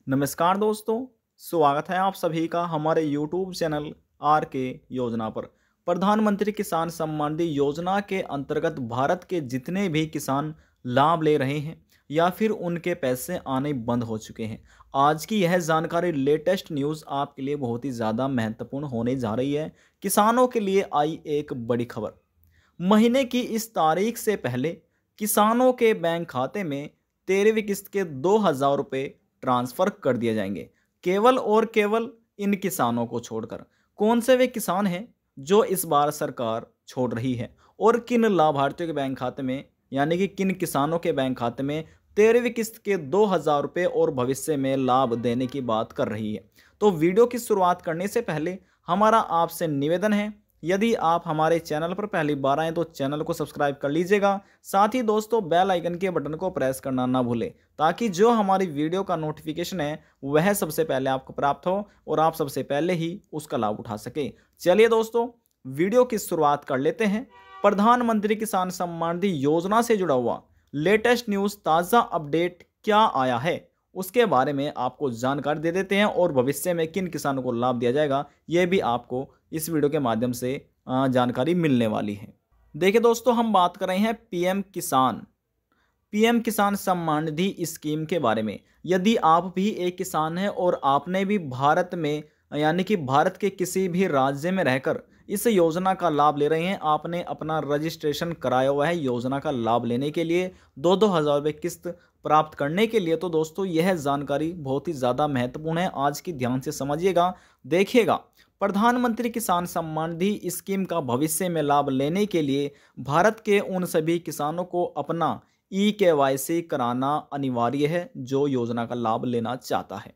नमस्कार दोस्तों, स्वागत है आप सभी का हमारे YouTube चैनल आर के योजना पर। प्रधानमंत्री किसान सम्मान निधि योजना के अंतर्गत भारत के जितने भी किसान लाभ ले रहे हैं या फिर उनके पैसे आने बंद हो चुके हैं, आज की यह जानकारी लेटेस्ट न्यूज़ आपके लिए बहुत ही ज़्यादा महत्वपूर्ण होने जा रही है। किसानों के लिए आई एक बड़ी खबर। महीने की इस तारीख से पहले किसानों के बैंक खाते में 13वीं किस्त के 2,000 रुपये ट्रांसफ़र कर दिए जाएंगे, केवल और केवल इन किसानों को छोड़कर। कौन से वे किसान हैं जो इस बार सरकार छोड़ रही है और किन लाभार्थियों के बैंक खाते में, यानी कि किन किसानों के बैंक खाते में 13वीं किस्त के 2,000 रुपये और भविष्य में लाभ देने की बात कर रही है। तो वीडियो की शुरुआत करने से पहले हमारा आपसे निवेदन है, यदि आप हमारे चैनल पर पहली बार आएँ तो चैनल को सब्सक्राइब कर लीजिएगा। साथ ही दोस्तों बेल आइकन के बटन को प्रेस करना ना भूलें, ताकि जो हमारी वीडियो का नोटिफिकेशन है वह सबसे पहले आपको प्राप्त हो और आप सबसे पहले ही उसका लाभ उठा सके। चलिए दोस्तों, वीडियो की शुरुआत कर लेते हैं। प्रधानमंत्री किसान सम्मान निधि योजना से जुड़ा हुआ लेटेस्ट न्यूज़, ताज़ा अपडेट क्या आया है उसके बारे में आपको जानकारी दे देते हैं और भविष्य में किन किसानों को लाभ दिया जाएगा ये भी आपको इस वीडियो के माध्यम से जानकारी मिलने वाली है। देखिए दोस्तों, हम बात कर रहे हैं पीएम किसान सम्मान निधि स्कीम के बारे में। यदि आप भी एक किसान हैं और आपने भी भारत में, यानी कि भारत के किसी भी राज्य में रहकर इस योजना का लाभ ले रहे हैं, आपने अपना रजिस्ट्रेशन कराया हुआ है योजना का लाभ लेने के लिए, 2,000 रुपये किस्त प्राप्त करने के लिए, तो दोस्तों यह जानकारी बहुत ही ज़्यादा महत्वपूर्ण है। आज की ध्यान से समझिएगा, देखिएगा। प्रधानमंत्री किसान सम्मान निधि स्कीम का भविष्य में लाभ लेने के लिए भारत के उन सभी किसानों को अपना KYC कराना अनिवार्य है जो योजना का लाभ लेना चाहता है।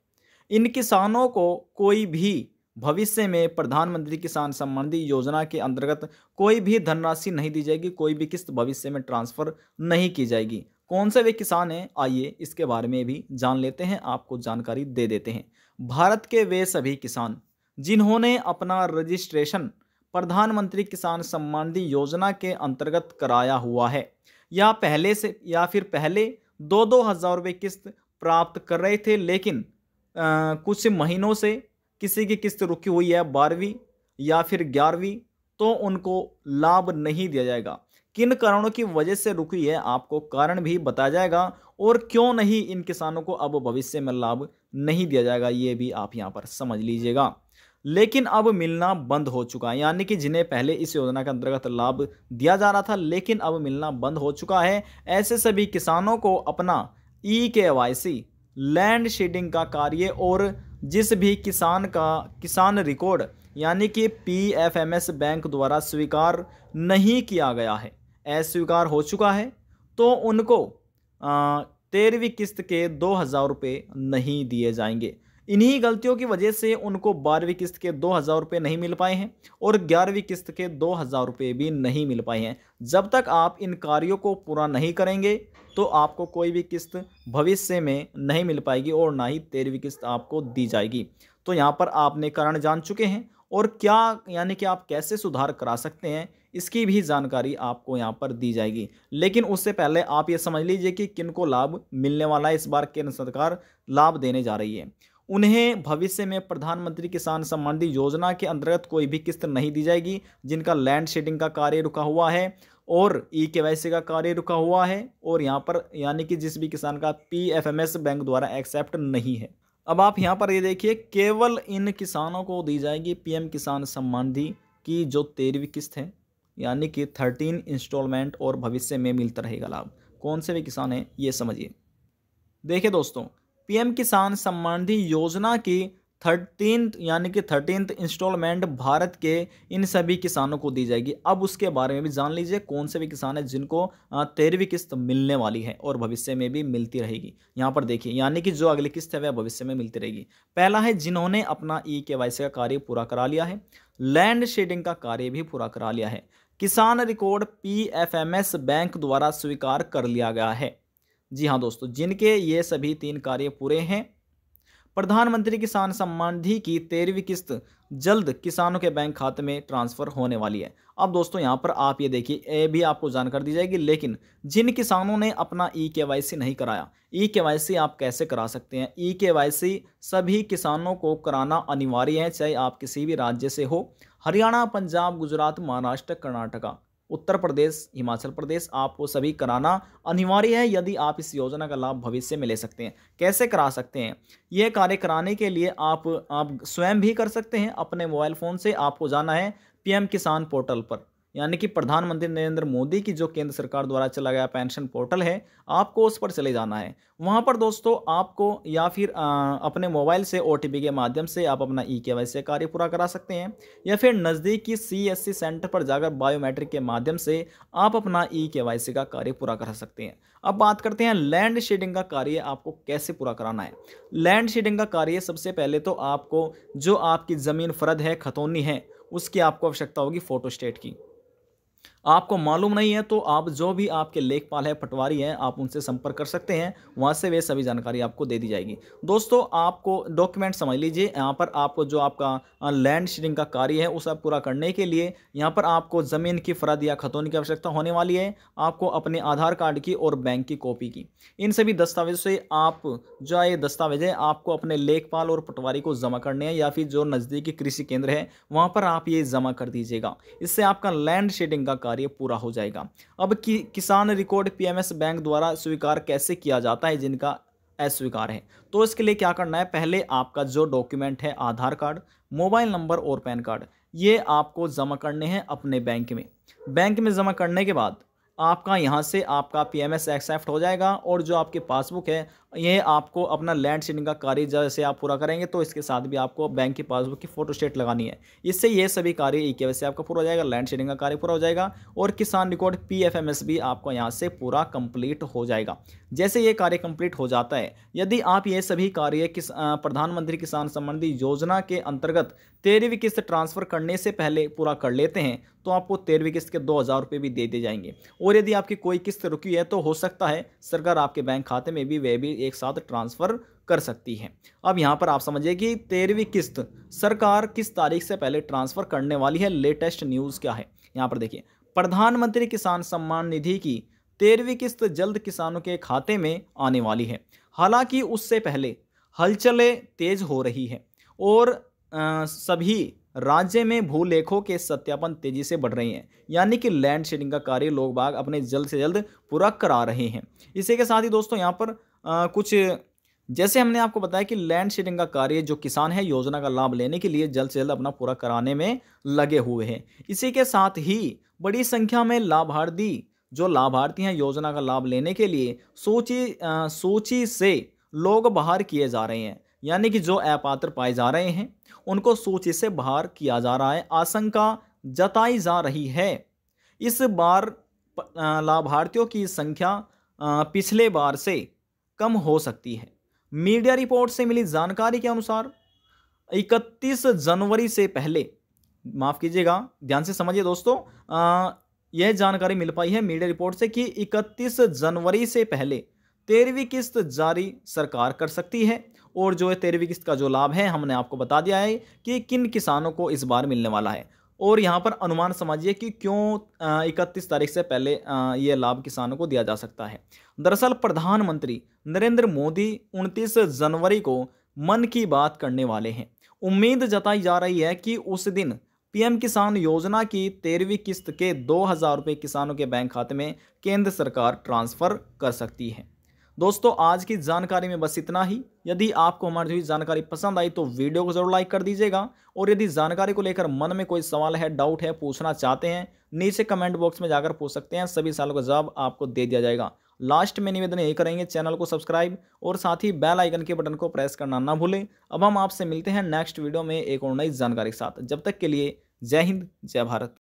इन किसानों को कोई भी भविष्य में प्रधानमंत्री किसान सम्मान निधि योजना के अंतर्गत कोई भी धनराशि नहीं दी जाएगी, कोई भी किस्त भविष्य में ट्रांसफ़र नहीं की जाएगी। कौन से वे किसान हैं, आइए इसके बारे में भी जान लेते हैं, आपको जानकारी दे देते हैं। भारत के वे सभी किसान जिन्होंने अपना रजिस्ट्रेशन प्रधानमंत्री किसान सम्मान निधि योजना के अंतर्गत कराया हुआ है या पहले 2,000 रुपये किस्त प्राप्त कर रहे थे, लेकिन कुछ महीनों से किसी की किस्त रुकी हुई है 12वीं या फिर 11वीं, तो उनको लाभ नहीं दिया जाएगा। किन कारणों की वजह से रुकी है आपको कारण भी बताया जाएगा और क्यों नहीं इन किसानों को अब भविष्य में लाभ नहीं दिया जाएगा ये भी आप यहाँ पर समझ लीजिएगा। लेकिन अब मिलना बंद हो चुका है, यानी कि जिन्हें पहले इस योजना के अंतर्गत लाभ दिया जा रहा था लेकिन अब मिलना बंद हो चुका है, ऐसे सभी किसानों को अपना KYC, लैंड शेडिंग का कार्य और जिस भी किसान का किसान रिकॉर्ड यानी कि PFMS बैंक द्वारा स्वीकार नहीं किया गया है, अस्वीकार हो चुका है, तो उनको 13वीं किस्त के 2,000 रुपये नहीं दिए जाएंगे। इन्हीं गलतियों की वजह से उनको 12वीं किस्त के 2,000 रुपये नहीं मिल पाए हैं और 11वीं किस्त के 2,000 रुपये भी नहीं मिल पाए हैं। जब तक आप इन कार्यों को पूरा नहीं करेंगे तो आपको कोई भी किस्त भविष्य में नहीं मिल पाएगी और ना ही 13वीं किस्त आपको दी जाएगी। तो यहाँ पर आपने कारण जान चुके हैं और क्या, यानी कि आप कैसे सुधार करा सकते हैं इसकी भी जानकारी आपको यहाँ पर दी जाएगी। लेकिन उससे पहले आप ये समझ लीजिए कि किनको लाभ मिलने वाला है, इस बार केंद्र सरकार लाभ देने जा रही है। उन्हें भविष्य में प्रधानमंत्री किसान सम्मान निधि योजना के अंतर्गत कोई भी किस्त नहीं दी जाएगी जिनका लैंड शेडिंग का कार्य रुका हुआ है और KYC का कार्य रुका हुआ है और यहाँ पर यानी कि जिस भी किसान का PFMS बैंक द्वारा एक्सेप्ट नहीं है। अब आप यहाँ पर ये देखिए, केवल इन किसानों को दी जाएगी PM किसान सम्मान निधि की जो 13वीं किस्त है, यानी कि 13 इंस्टॉलमेंट और भविष्य में मिलता रहेगा लाभ। कौन से भी किसान हैं ये समझिए। देखिए दोस्तों, PM किसान सम्मान निधि योजना की 13th इंस्टॉलमेंट भारत के इन सभी किसानों को दी जाएगी। अब उसके बारे में भी जान लीजिए कौन से भी किसान हैं जिनको 13वीं किस्त मिलने वाली है और भविष्य में भी मिलती रहेगी। यहाँ पर देखिए, यानी कि जो अगली किस्त है वह भविष्य में मिलती रहेगी। पहला है जिन्होंने अपना KYC का कार्य पूरा करा लिया है, लैंड शेडिंग का कार्य भी पूरा करा लिया है, किसान रिकॉर्ड PFMS बैंक द्वारा स्वीकार कर लिया गया है। जी हाँ दोस्तों, जिनके ये सभी 3 कार्य पूरे हैं, प्रधानमंत्री किसान सम्मान निधि की 13वीं किस्त जल्द किसानों के बैंक खाते में ट्रांसफर होने वाली है। अब दोस्तों यहाँ पर आप ये देखिए, ये भी आपको जानकारी दी जाएगी, लेकिन जिन किसानों ने अपना ई-केवाईसी नहीं कराया, ई-केवाईसी आप कैसे करा सकते हैं? ई-केवाईसी सभी किसानों को कराना अनिवार्य है, चाहे आप किसी भी राज्य से हो। हरियाणा, पंजाब, गुजरात, महाराष्ट्र, कर्नाटका, उत्तर प्रदेश, हिमाचल प्रदेश, आपको सभी कराना अनिवार्य है यदि आप इस योजना का लाभ भविष्य में ले सकते हैं। कैसे करा सकते हैं? यह कार्य कराने के लिए आप स्वयं भी कर सकते हैं। अपने मोबाइल फ़ोन से आपको जाना है पीएम किसान पोर्टल पर, यानी कि प्रधानमंत्री नरेंद्र मोदी की जो केंद्र सरकार द्वारा चला गया पेंशन पोर्टल है, आपको उस पर चले जाना है। वहाँ पर दोस्तों आपको या फिर अपने मोबाइल से ओटीपी के माध्यम से आप अपना ई-केवाईसी कार्य पूरा करा सकते हैं, या फिर नज़दीकी सीएससी सेंटर पर जाकर बायोमेट्रिक के माध्यम से आप अपना ई-केवाईसी का कार्य पूरा करा सकते हैं। अब बात करते हैं लैंड शेडिंग का कार्य आपको कैसे पूरा कराना है। लैंड शेडिंग का कार्य सबसे पहले तो आपको जो आपकी ज़मीन फ़र्द है, खतौनी है, उसकी आपको आवश्यकता होगी फोटोस्टेट की। आपको मालूम नहीं है तो आप जो भी आपके लेखपाल है, पटवारी हैं, आप उनसे संपर्क कर सकते हैं, वहाँ से वे सभी जानकारी आपको दे दी जाएगी। दोस्तों आपको डॉक्यूमेंट समझ लीजिए, यहाँ पर आपको जो आपका लैंड शेडिंग का कार्य है उसे पूरा करने के लिए यहाँ पर आपको ज़मीन की फ़र्द या खतौनी की आवश्यकता होने वाली है। आपको अपने आधार कार्ड की और बैंक की कॉपी की, इन सभी दस्तावेज़ों से आप जो ये दस्तावेज है आपको अपने लेखपाल और पटवारी को जमा करने हैं, या फिर जो नज़दीकी कृषि केंद्र है वहाँ पर आप ये जमा कर दीजिएगा। इससे आपका लैंड शेडिंग का कार्य पूरा हो जाएगा। अब किसान रिकॉर्ड पीएमएस बैंक द्वारा स्वीकार कैसे किया जाता है जिनका अस्वीकार है? तो इसके लिए क्या करना है, पहले आपका जो डॉक्यूमेंट है, आधार कार्ड, मोबाइल नंबर और पैन कार्ड, ये आपको जमा करने हैं अपने बैंक में। बैंक में जमा करने के बाद आपका यहाँ से आपका पीएमएस एक्सेप्ट हो जाएगा, और जो आपकी पासबुक है ये आपको अपना लैंड शेडिंग का कार्य जैसे आप पूरा करेंगे तो इसके साथ भी आपको बैंक की पासबुक की फोटोस्टेट लगानी है। इससे ये सभी कार्य ई-केवाईसी आपका पूरा हो जाएगा, लैंड शेडिंग का कार्य पूरा हो जाएगा, और किसान रिकॉर्ड पीएफएमएस भी आपको यहाँ से पूरा कंप्लीट हो जाएगा। जैसे ये कार्य कंप्लीट हो जाता है, यदि आप ये सभी कार्य प्रधानमंत्री किसान सम्मान निधि योजना के अंतर्गत 13वीं किस्त ट्रांसफर करने से पहले पूरा कर लेते हैं तो आपको 13वीं किस्त के 2000 रुपये भी दे दिए जाएंगे। और यदि आपकी कोई किस्त रुकी है तो हो सकता है सरकार आपके बैंक खाते में भी वे भी एक साथ ट्रांसफर कर सकती है। अब यहाँ पर आप समझिए कि 13वीं किस्त सरकार किस तारीख से पहले ट्रांसफर करने वाली है। लेटेस्ट न्यूज़ क्या है यहाँ पर देखिए, प्रधानमंत्री किसान सम्मान निधि की 13वीं किस्त जल्द किसानों के खाते में आने वाली है। हालांकि उससे पहले हलचलें तेज हो रही है और सभी राज्य में भूलेखों के सत्यापन तेजी से बढ़ रही हैं, यानी कि लैंड शेडिंग का कार्य लोग बाग अपने जल्द से जल्द पूरा करा रहे हैं। इसी के साथ ही दोस्तों यहाँ पर कुछ जैसे हमने आपको बताया कि लैंड शेडिंग का कार्य जो किसान है योजना का लाभ लेने के लिए जल्द से जल्द अपना पूरा कराने में लगे हुए हैं। इसी के साथ ही बड़ी संख्या में लाभार्थी हैं योजना का लाभ लेने के लिए सूची से लोग बाहर किए जा रहे हैं, यानी कि जो अपात्र पाए जा रहे हैं उनको सूची से बाहर किया जा रहा है। आशंका जताई जा रही है इस बार लाभार्थियों की संख्या पिछले बार से कम हो सकती है। मीडिया रिपोर्ट से मिली जानकारी के अनुसार 31 जनवरी से पहले, माफ़ कीजिएगा, ध्यान से समझिए दोस्तों, यह जानकारी मिल पाई है मीडिया रिपोर्ट से कि 31 जनवरी से पहले 13वीं किस्त जारी सरकार कर सकती है। और जो 13वीं किस्त का जो लाभ है हमने आपको बता दिया है कि किन किसानों को इस बार मिलने वाला है। और यहाँ पर अनुमान समझिए कि क्यों 31 तारीख से पहले ये लाभ किसानों को दिया जा सकता है। दरअसल प्रधानमंत्री नरेंद्र मोदी 29 जनवरी को मन की बात करने वाले हैं। उम्मीद जताई जा रही है कि उस दिन पीएम किसान योजना की 13वीं किस्त के 2000 रुपये किसानों के बैंक खाते में केंद्र सरकार ट्रांसफ़र कर सकती है। दोस्तों आज की जानकारी में बस इतना ही। यदि आपको हमारी हुई जानकारी पसंद आई तो वीडियो को जरूर लाइक कर दीजिएगा, और यदि जानकारी को लेकर मन में कोई सवाल है, डाउट है, पूछना चाहते हैं, नीचे कमेंट बॉक्स में जाकर पूछ सकते हैं। सभी सवालों का जवाब आपको दे दिया जाएगा। लास्ट में निवेदन यही करेंगे, चैनल को सब्सक्राइब और साथ ही बेल आइकन के बटन को प्रेस करना ना भूलें। अब हम आपसे मिलते हैं नेक्स्ट वीडियो में एक और नई जानकारी के साथ। जब तक के लिए जय हिंद, जय भारत।